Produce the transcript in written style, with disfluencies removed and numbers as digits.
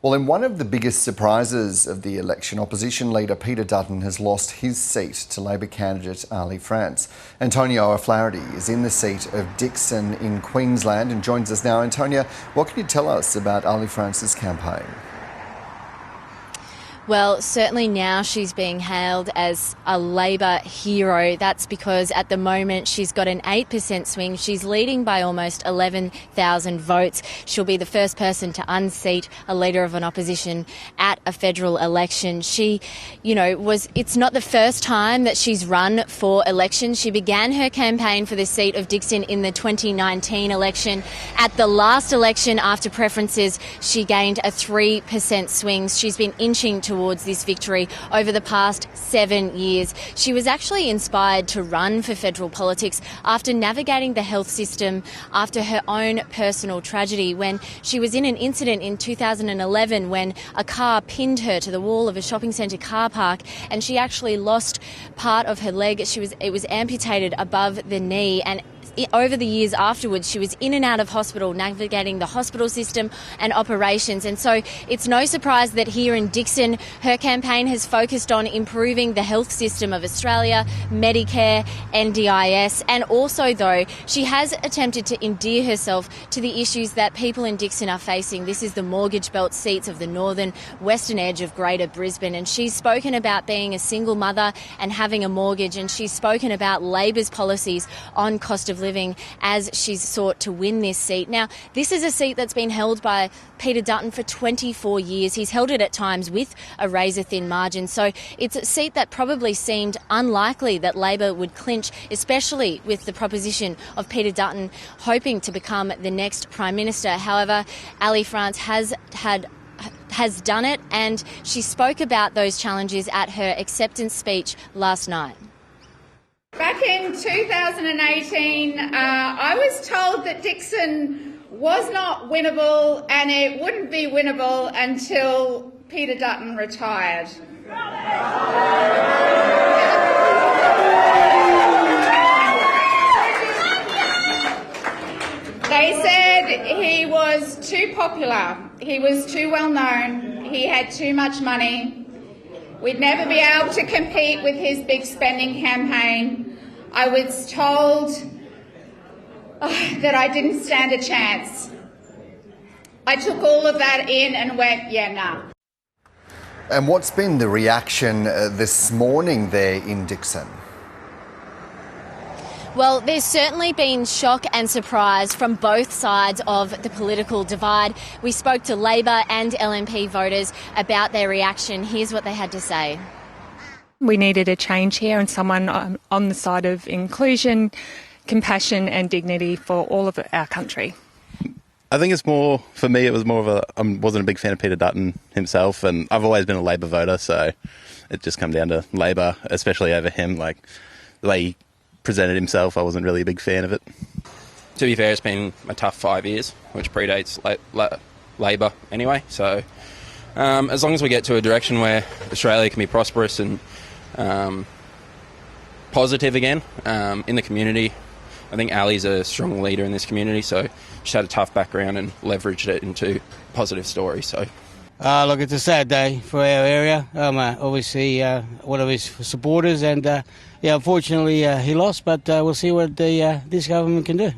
Well, in one of the biggest surprises of the election, opposition leader Peter Dutton has lost his seat to Labor candidate Ali France. Antonia O'Flaherty is in the seat of Dickson in Queensland and joins us now. Antonia, what can you tell us about Ali France's campaign? Well, certainly now she's being hailed as a Labor hero. That's because at the moment she's got an 8% swing. She's leading by almost 11,000 votes. She'll be the first person to unseat a leader of an opposition at a federal election. She, it's not the first time that she's run for election. She began her campaign for the seat of Dickson in the 2019 election. At the last election, after preferences, she gained a 3% swing. She's been inching towards this victory over the past 7 years. She was actually inspired to run for federal politics after navigating the health system after her own personal tragedy when she was in an incident in 2011 when a car pinned her to the wall of a shopping centre car park and she actually lost part of her leg. It was amputated above the knee, and over the years afterwards, she was in and out of hospital, navigating the hospital system and operations. And so it's no surprise that here in Dickson, her campaign has focused on improving the health system of Australia, Medicare, NDIS. And also, though, she has attempted to endear herself to the issues that people in Dickson are facing. This is the mortgage belt seats of the northern western edge of Greater Brisbane. And she's spoken about being a single mother and having a mortgage. And she's spoken about Labor's policies on cost of living as she's sought to win this seat. Now, this is a seat that's been held by Peter Dutton for 24 years. He's held it at times with a razor-thin margin. So it's a seat that probably seemed unlikely that Labor would clinch, especially with the proposition of Peter Dutton hoping to become the next Prime Minister. However, Ali France has done it, and she spoke about those challenges at her acceptance speech last night. Back in 2018, I was told that Dickson was not winnable and it wouldn't be winnable until Peter Dutton retired. They said he was too popular, he was too well known, he had too much money. We'd never be able to compete with his big spending campaign. I was told that I didn't stand a chance. I took all of that in and went, yeah, nah. And what's been the reaction this morning there in Dickson? Well, there's certainly been shock and surprise from both sides of the political divide. We spoke to Labor and LNP voters about their reaction. Here's what they had to say. We needed a change here and someone on the side of inclusion, compassion and dignity for all of our country. I think it's more, for me, it was more of I wasn't a big fan of Peter Dutton himself, and I've always been a Labor voter, so it just come down to Labor, especially over him. Like, the way he presented himself, I wasn't really a big fan of it. To be fair, it's been a tough 5 years, which predates Labor anyway, so as long as we get to a direction where Australia can be prosperous and positive again in the community. I think Ali's a strong leader in this community, so she's had a tough background and leveraged it into a positive story. So, look, it's a sad day for our area. Obviously, one of his supporters, and unfortunately, he lost. But we'll see what this government can do.